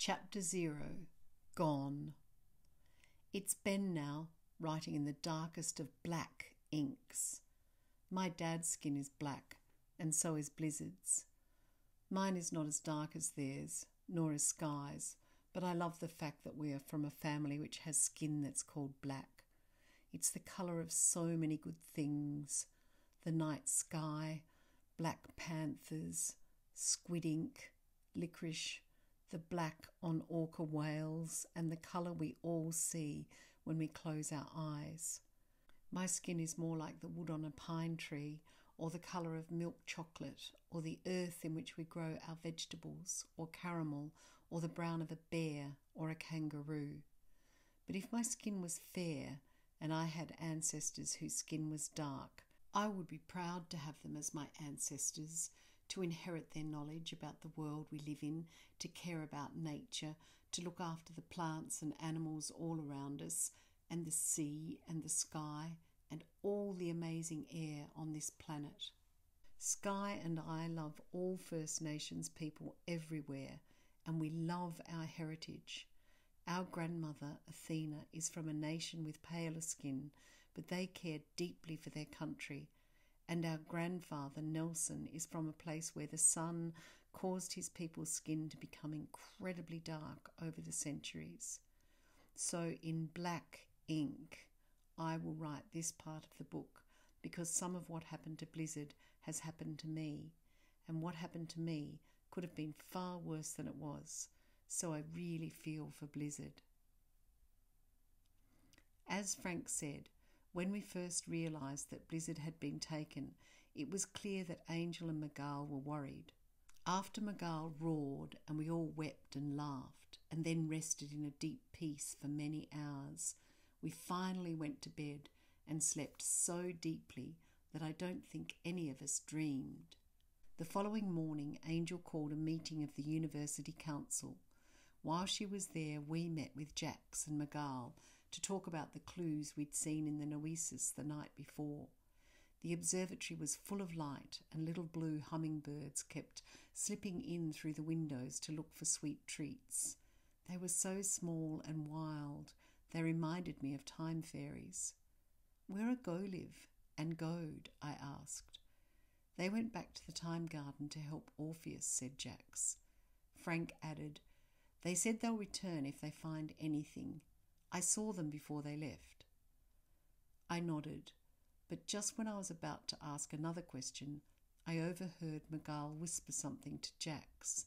Chapter 0. Gone. It's Ben now, writing in the darkest of black inks. My dad's skin is black, and so is Blizzard's. Mine is not as dark as theirs, nor as Sky's, but I love the fact that we are from a family which has skin that's called black. It's the colour of so many good things. The night sky, black panthers, squid ink, licorice, the black on orca whales, and the colour we all see when we close our eyes. My skin is more like the wood on a pine tree, or the colour of milk chocolate, or the earth in which we grow our vegetables, or caramel, or the brown of a bear or a kangaroo. But if my skin was fair, and I had ancestors whose skin was dark, I would be proud to have them as my ancestors, to inherit their knowledge about the world we live in, to care about nature, to look after the plants and animals all around us, and the sea and the sky, and all the amazing air on this planet. Sky and I love all First Nations people everywhere, and we love our heritage. Our grandmother, Athena, is from a nation with paler skin, but they cared deeply for their country. And our grandfather, Nelson, is from a place where the sun caused his people's skin to become incredibly dark over the centuries. So in black ink, I will write this part of the book, because some of what happened to Blizzard has happened to me, and what happened to me could have been far worse than it was, so I really feel for Blizzard. As Frank said, when we first realised that Blizzard had been taken, it was clear that Angel and Miguel were worried. After Miguel roared and we all wept and laughed, and then rested in a deep peace for many hours, we finally went to bed and slept so deeply that I don't think any of us dreamed. The following morning, Angel called a meeting of the University Council. While she was there, we met with Jax and Miguel to talk about the clues we'd seen in the Noesis the night before. The observatory was full of light, and little blue hummingbirds kept slipping in through the windows to look for sweet treats. They were so small and wild, they reminded me of time fairies. "Where are Goliv and Gode?" I asked. "They went back to the Time Garden to help Orpheus," said Jax. Frank added, "They said they'll return if they find anything. I saw them before they left." I nodded, but just when I was about to ask another question, I overheard Miguel whisper something to Jax.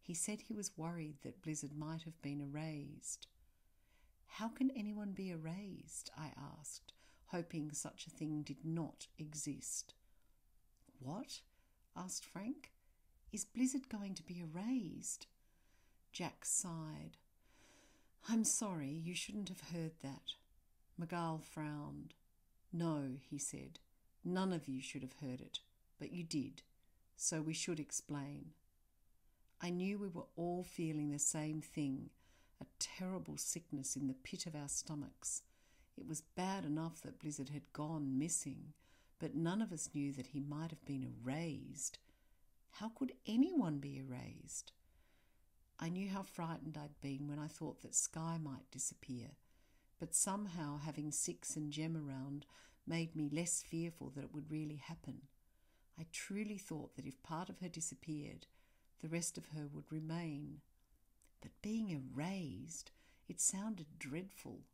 He said he was worried that Blizzard might have been erased. "How can anyone be erased?" I asked, hoping such a thing did not exist. "What?" asked Frank. "Is Blizzard going to be erased?" Jack sighed. "I'm sorry, you shouldn't have heard that." Miguel frowned. "No," he said, "none of you should have heard it, but you did, so we should explain." I knew we were all feeling the same thing, a terrible sickness in the pit of our stomachs. It was bad enough that Blizzard had gone missing, but none of us knew that he might have been erased. How could anyone be erased? I knew how frightened I'd been when I thought that Sky might disappear, but somehow having Six and Jem around made me less fearful that it would really happen. I truly thought that if part of her disappeared, the rest of her would remain. But being erased, it sounded dreadful.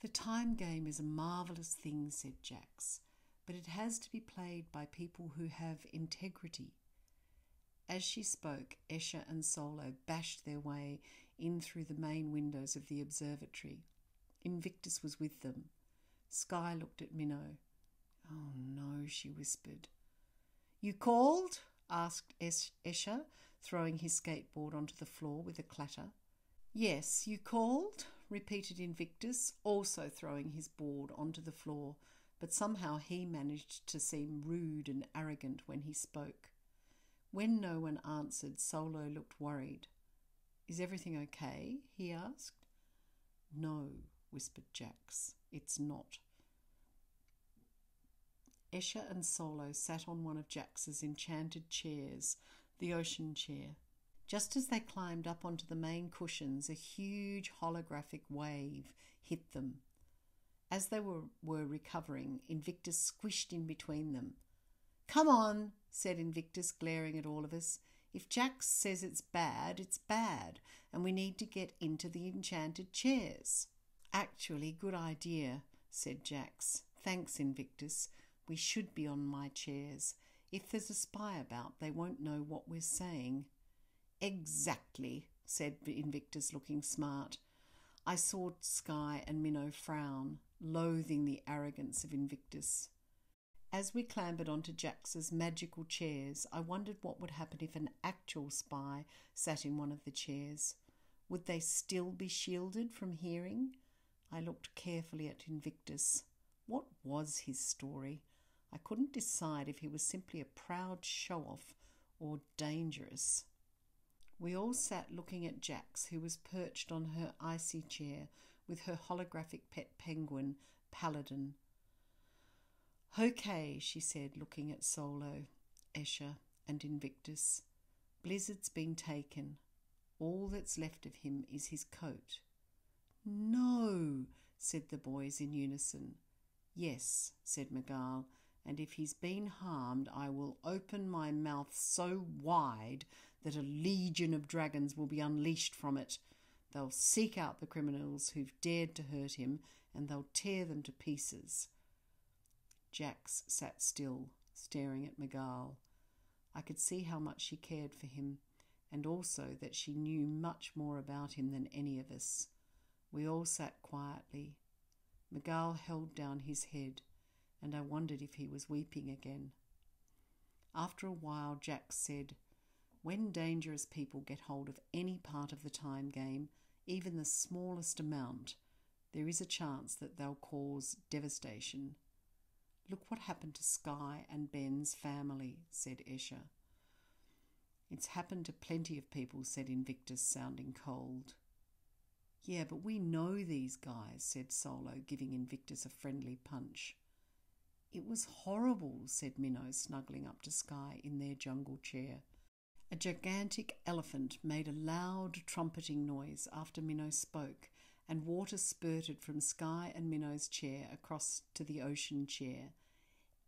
"The time game is a marvellous thing," said Jax, "but it has to be played by people who have integrity." As she spoke, Escher and Solo bashed their way in through the main windows of the observatory. Invictus was with them. Sky looked at Minnow. "Oh no," she whispered. "You called?" asked Escher, throwing his skateboard onto the floor with a clatter. "Yes, you called?" repeated Invictus, also throwing his board onto the floor, but somehow he managed to seem rude and arrogant when he spoke. When no one answered, Solo looked worried. "Is everything okay?" he asked. "No," whispered Jax, "it's not." Escher and Solo sat on one of Jax's enchanted chairs, the ocean chair. Just as they climbed up onto the main cushions, a huge holographic wave hit them. As they were recovering, Invictus squished in between them. "Come on," said Invictus, glaring at all of us. "If Jax says it's bad, and we need to get into the enchanted chairs." "Actually, good idea," said Jax. "Thanks, Invictus. We should be on my chairs. If there's a spy about, they won't know what we're saying." "Exactly," said Invictus, looking smart. I saw Sky and Minnow frown, loathing the arrogance of Invictus. As we clambered onto Jax's magical chairs, I wondered what would happen if an actual spy sat in one of the chairs. Would they still be shielded from hearing? I looked carefully at Invictus. What was his story? I couldn't decide if he was simply a proud show-off or dangerous. We all sat looking at Jax, who was perched on her icy chair with her holographic pet penguin, Paladin. "Okay," she said, looking at Solo, Escher, and Invictus. "Blizzard's been taken. All that's left of him is his coat." "No," said the boys in unison. "Yes," said Miguel, "and if he's been harmed, I will open my mouth so wide that a legion of dragons will be unleashed from it. They'll seek out the criminals who've dared to hurt him, and they'll tear them to pieces." Jax sat still, staring at Miguel. I could see how much she cared for him, and also that she knew much more about him than any of us. We all sat quietly. Miguel held down his head, and I wondered if he was weeping again. After a while, Jax said, "When dangerous people get hold of any part of the time game, even the smallest amount, there is a chance that they'll cause devastation." "Look what happened to Sky and Ben's family," said Escher. "It's happened to plenty of people," said Invictus, sounding cold. "Yeah, but we know these guys," said Solo, giving Invictus a friendly punch. "It was horrible," said Minnow, snuggling up to Sky in their jungle chair. A gigantic elephant made a loud trumpeting noise after Minnow spoke, and water spurted from Sky and Minnow's chair across to the ocean chair.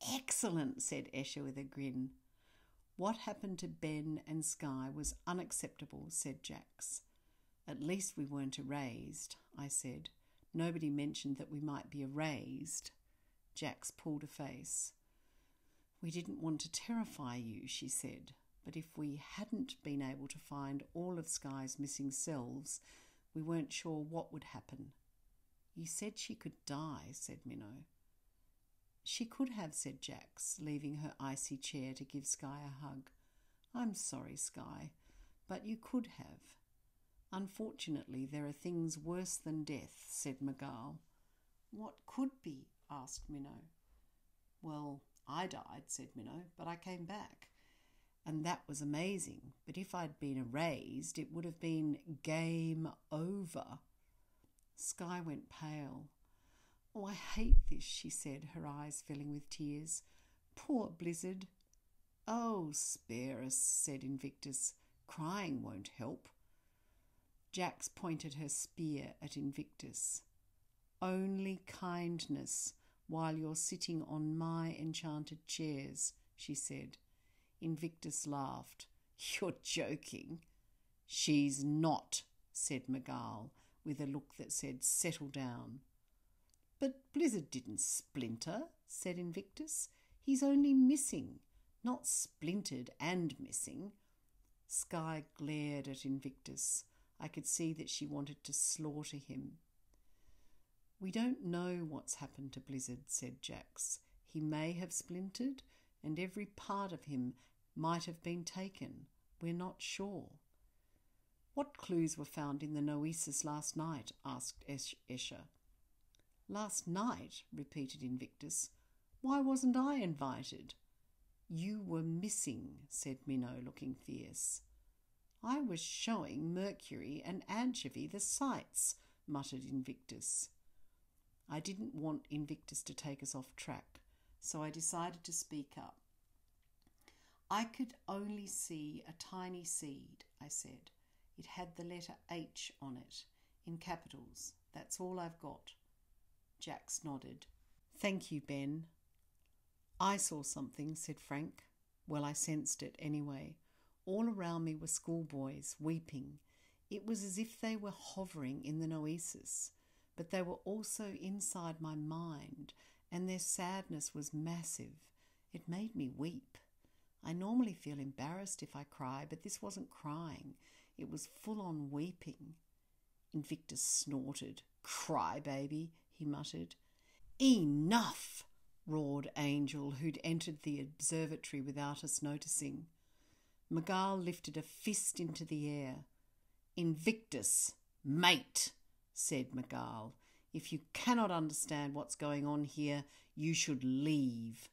"Excellent," said Escher with a grin. "What happened to Ben and Sky was unacceptable," said Jax. "At least we weren't erased," I said. "Nobody mentioned that we might be erased." Jax pulled a face. "We didn't want to terrify you," she said. "But if we hadn't been able to find all of Sky's missing selves, we weren't sure what would happen." "You said she could die," said Minnow. "She could have," said Jax, leaving her icy chair to give Sky a hug. "I'm sorry, Sky, but you could have." "Unfortunately, there are things worse than death," said Miguel. "What could be?" asked Minnow. "Well, I died," said Minnow, "but I came back. And that was amazing. But if I'd been erased, it would have been game over." Sky went pale. "Oh, I hate this," she said, her eyes filling with tears. "Poor Blizzard." "Oh, spare us," said Invictus. "Crying won't help." Jax pointed her spear at Invictus. "Only kindness while you're sitting on my enchanted chairs," she said. Invictus laughed. "You're joking." "She's not," said Miguel, with a look that said, "Settle down." "But Blizzard didn't splinter," said Invictus. "He's only missing, not splintered and missing." Sky glared at Invictus. I could see that she wanted to slaughter him. "We don't know what's happened to Blizzard," said Jax. "He may have splintered, and every part of him might have been taken. We're not sure." "What clues were found in the Noesis last night?" asked Escher. "Last night?" repeated Invictus. "Why wasn't I invited?" "You were missing," said Minnow, looking fierce. "I was showing Mercury and Anchovy the sights," muttered Invictus. I didn't want Invictus to take us off track, so I decided to speak up. I could only see a tiny seed, I said. It had the letter H on it, in capitals. That's all I've got. Jax nodded. Thank you, Ben. I saw something, said Frank. Well, I sensed it anyway. All around me were schoolboys, weeping. It was as if they were hovering in the Noesis, but they were also inside my mind, and their sadness was massive. It made me weep. I normally feel embarrassed if I cry, but this wasn't crying. It was full-on weeping. Invictus snorted. Cry, baby, he muttered. Enough, roared Angel, who'd entered the observatory without us noticing. Miguel lifted a fist into the air. Invictus, mate, said Miguel. If you cannot understand what's going on here, you should leave.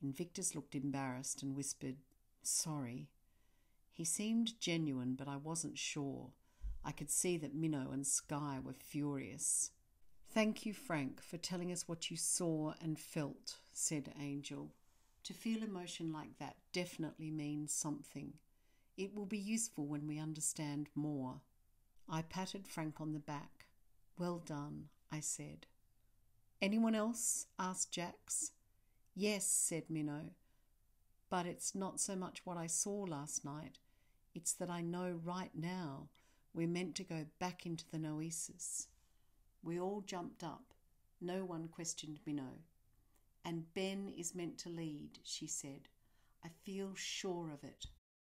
Invictus looked embarrassed and whispered, sorry. He seemed genuine, but I wasn't sure. I could see that Minnow and Sky were furious. Thank you, Frank, for telling us what you saw and felt, said Angel. To feel emotion like that definitely means something. It will be useful when we understand more. I patted Frank on the back. Well done, I said. Anyone else? Asked Jax. Yes, said Minnow. But it's not so much what I saw last night. It's that I know right now we're meant to go back into the Noesis. We all jumped up. No one questioned Minnow. And Ben is meant to lead, she said. I feel sure of it.